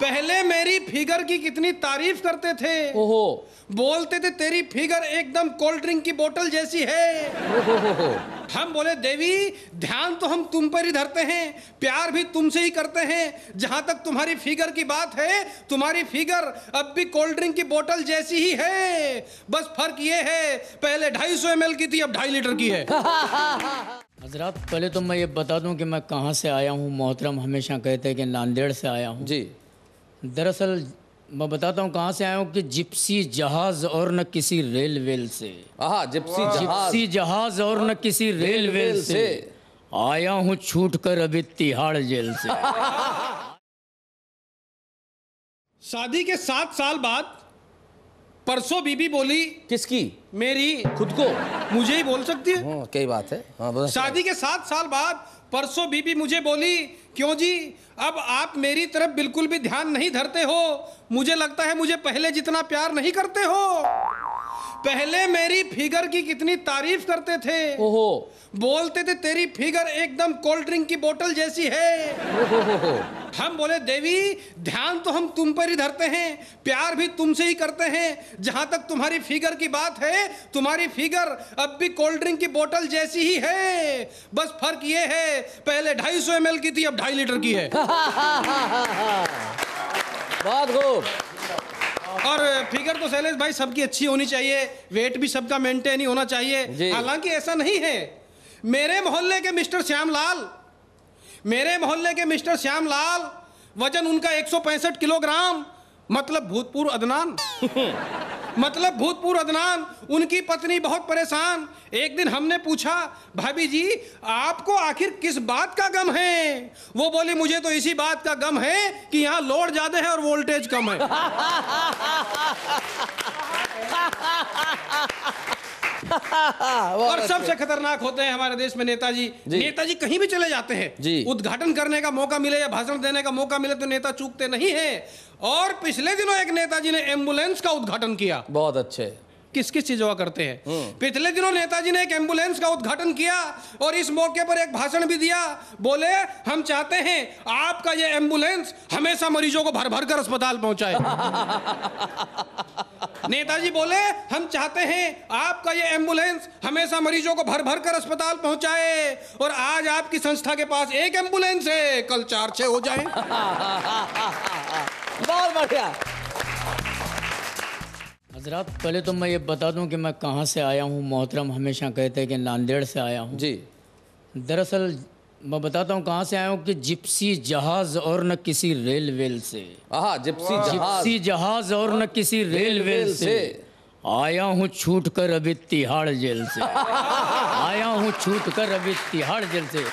पहले मेरी फिगर की कितनी तारीफ करते थे। ओहो। बोलते थे तेरी फिगर एकदम कोल्ड ड्रिंक की बोतल जैसी है। ओहो। हम बोले देवी ध्यान तो हम तुम पर ही धरते हैं, प्यार भी तुमसे ही करते हैं। जहां तक तुम्हारी फिगर की बात है, तुम्हारी फिगर अब भी कोल्ड ड्रिंक की बोतल जैसी ही है। बस फर्क ये है पहले 250 ml की थी, अब 2.5 लीटर की है। हजरात पहले तो मैं ये बता दूं कि मैं कहाँ से आया हूँ। मोहतरम हमेशा कहते हैं कि नांदेड़ से आया हूँ जी। दरअसल मैं बताता हूँ कहाँ से आया हूँ कि जिप्सी जहाज और न किसी रेलवेल से। जिप्सी जहाज और न किसी रेलवेल से आया हूँ छूट कर अभी तिहाड़ जेल से। शादी के 7 साल बाद परसों बीबी बोली। किसकी? मेरी। खुद को? मुझे ही बोल सकती है। क्या बात है। शादी के 7 साल बाद परसों बीबी मुझे बोली, क्यों जी अब आप मेरी तरफ बिल्कुल भी ध्यान नहीं धरते हो। मुझे लगता है मुझे पहले जितना प्यार नहीं करते हो। पहले मेरी फिगर की कितनी तारीफ करते थे। ओहो। बोलते थे तेरी फिगर एकदम कोल्ड ड्रिंक की बोतल जैसी है। ओहो। हम बोले देवी ध्यान तो हम तुम पर ही धरते हैं, प्यार भी तुमसे ही करते हैं। जहां तक तुम्हारी फिगर की बात है, तुम्हारी फिगर अब भी कोल्ड ड्रिंक की बोतल जैसी ही है। बस फर्क ये है पहले 250 ml की थी, अब 2.5 लीटर की है। बहुत खूब। और फिगर तो शैलेश भाई सबकी अच्छी होनी चाहिए, वेट भी सबका मेंटेन ही होना चाहिए। हालांकि ऐसा नहीं है। मेरे मोहल्ले के मिस्टर श्यामलाल वजन उनका 165 किलोग्राम, मतलब भूतपूर्व अदनान। उनकी पत्नी बहुत परेशान। एक दिन हमने पूछा, भाभी जी आपको आखिर किस बात का गम है? वो बोली मुझे तो इसी बात का गम है कि यहाँ लोड ज्यादा है और वोल्टेज कम है। और सबसे खतरनाक होते हैं हमारे देश में नेताजी। नेताजी कहीं भी चले जाते हैं, उद्घाटन करने का मौका मिले या भाषण देने का मौका मिले तो नेता चूकते नहीं हैं। और पिछले दिनों एक नेताजी ने एम्बुलेंस का उद्घाटन किया। बहुत अच्छे। किस किस चीजों का करते हैं। पिछले दिनों नेताजी ने एक एम्बुलेंस का उद्घाटन किया और इस मौके पर एक भाषण भी दिया। बोले हम चाहते हैं आपका ये एम्बुलेंस हमेशा मरीजों को भर भर कर अस्पताल पहुंचाए। नेताजी बोले हम चाहते हैं आपका ये एम्बुलेंस हमेशा मरीजों को भर भर कर अस्पताल पहुंचाए। और आज आपकी संस्था के पास एक एम्बुलेंस है, कल 4-6 हो जाए। बहुत बढ़िया। हजरात पहले तो मैं ये बता दूं कि मैं कहाँ से आया हूँ। मोहतरम हमेशा कहते हैं कि नांदेड़ से आया हूँ जी। दरअसल मैं बताता हूँ कहाँ से आया हूँ कि जिप्सी जहाज और न किसी रेलवेल से। जिप्सी जहाज और न किसी रेलवेल से आया हूँ छूट कर अभी तिहाड़ जेल से। आया हूँ छूट कर अभी तिहाड़ जेल से।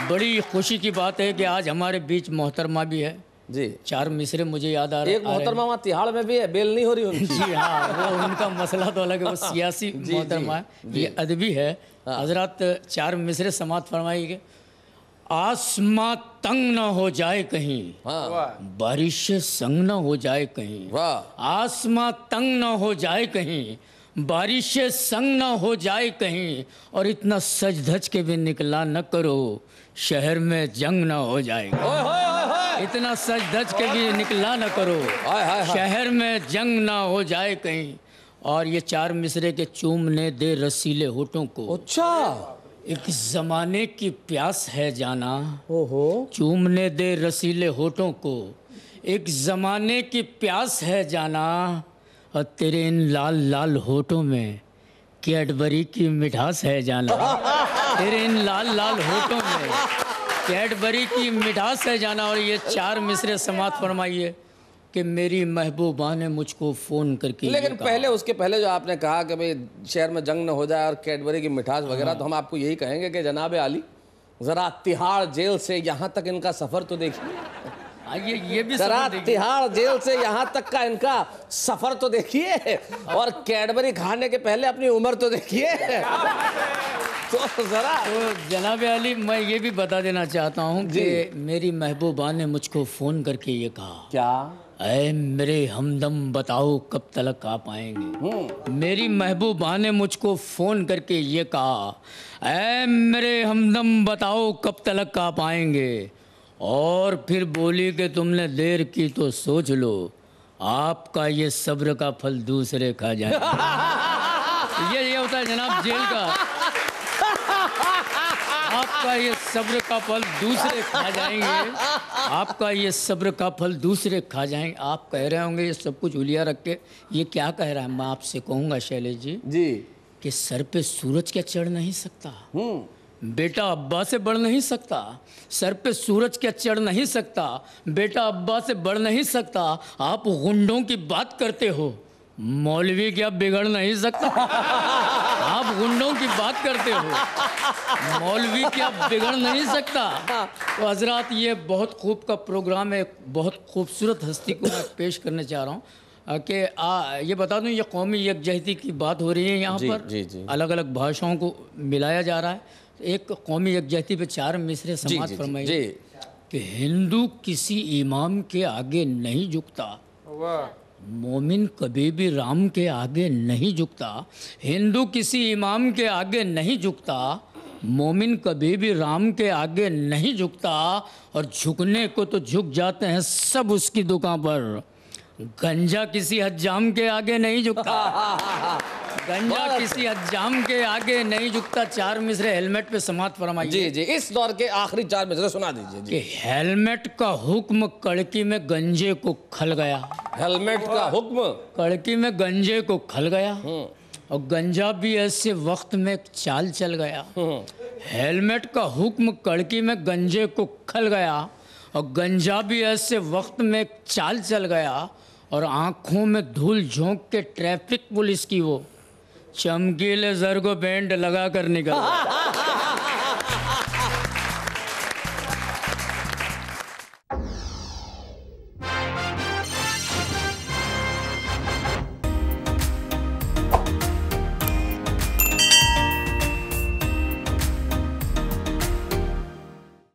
बड़ी खुशी की बात है कि आज हमारे बीच मोहतरमा भी है जी। 4 मिसरे मुझे याद आ रहे हैं। एक मोहतरमा वहाँ तिहाड़ में भी है, बेल नहीं हो रही उनकी। जी हाँ, वो उनका मसला तो अलग है, वो सियासी मोहतरमा है, ये अदबी है। हजरत 4 मिसरे समात फरमाइए। आसमां तंग न हो जाए कहीं, बारिश संग न हो जाए कहीं। आसमां तंग न हो जाए कहीं, बारिश संग न हो जाए कहीं। और इतना सज धज के भी निकला न करो, शहर में जंग न हो जाएगा। इतना सज धज के भी निकला न करो, शहर में जंग ना हो जाए कहीं। और ये 4 मिसरे के चूमने दे रसीले होठों को। अच्छा। एक जमाने की प्यास है जाना। ओहो। चूमने दे रसीले होठों को, एक जमाने की प्यास है जाना। और तेरे इन लाल लाल होठों में कैडबरी की मिठास है जाना। तेरे इन लाल लाल होठों में कैडबरी की मिठास है जाना। और ये 4 मिसरे समात फरमाइए कि मेरी महबूबा ने मुझको फ़ोन करके। लेकिन पहले उसके पहले जो आपने कहा कि भाई शहर में जंग न हो जाए और कैडबरी की मिठास वगैरह, तो हम आपको यही कहेंगे कि जनाब आली ज़रा तिहाड़ जेल से यहाँ तक इनका सफ़र तो देखिए। ये भी जरा तिहाड़ जेल से यहाँ तक का इनका सफर तो देखिए, और कैडबरी खाने के पहले अपनी उम्र तो देखिए। तो जरा तो जनाब अली मैं ये भी बता देना चाहता हूँ कि मेरी महबूबा ने मुझको फ़ोन करके ये कहा। क्या? ऐ मेरे हमदम बताओ कब तलक आप आएंगे। मेरी महबूबा ने मुझको फ़ोन करके ये कहा, ऐ मेरे हमदम बताओ कब तलक आप आएंगे। और फिर बोली कि तुमने देर की तो सोच लो, आपका ये सब्र का फल दूसरे खा जाएंगे। ये होता है जनाब जेल का। आपका ये सब्र का फल दूसरे खा जाएंगे, आपका ये सब्र का फल दूसरे खा जाएंगे। आप कह रहे होंगे ये सब कुछ उलिया रख के ये क्या कह रहा है। मैं आपसे कहूँगा शैलेश जी कि सर पे सूरज क्या चढ़ नहीं सकता, बेटा अब्बा से बढ़ नहीं सकता। सर पे सूरज क्या चढ़ नहीं सकता, बेटा अब्बा से बढ़ नहीं सकता। आप गुंडों की बात करते हो, मौलवी क्या बिगड़ नहीं सकता। आप गुंडों की बात करते हो, मौलवी क्या बिगड़ नहीं सकता। तो हजरात ये बहुत खूब का प्रोग्राम है। बहुत खूबसूरत हस्ती को मैं पेश करने चाह रहा हूँ कि ये बता दूं, ये कौमी यकजहती की बात हो रही है यहाँ पर। अलग अलग भाषाओं को मिलाया जा रहा है। एक कौमी यकजहती पे 4 मिसरे समाज फरमाइए कि हिंदू किसी इमाम के आगे नहीं झुकता, मोमिन कभी भी राम के आगे नहीं झुकता। हिंदू किसी इमाम के आगे नहीं झुकता, मोमिन कभी भी राम के आगे नहीं झुकता। और झुकने को तो झुक जाते हैं सब उसकी दुकान पर। गंजा किसी हज्जाम के आगे नहीं झुकता, गंजा किसी हज्जाम के आगे नहीं झुकता। 4 मिसरे हेलमेट पे समाप्त फरमाइए। जी इस दौर के आखिरी 4 मिसरे सुना दीजिए जी। कि हेलमेट का हुक्म कड़की में गंजे को खल गया। हेलमेट का हुक्म कड़की में गंजे को खल गया, और गंजा भी ऐसे वक्त में चाल चल गया। हेलमेट का हुक्म कड़की में गंजे को खल गया, और गंजा भी ऐसे वक्त में चाल चल गया। और आंखों में धूल झोंक के ट्रैफिक पुलिस की वो चमकीले जर को बैंड लगा कर निकल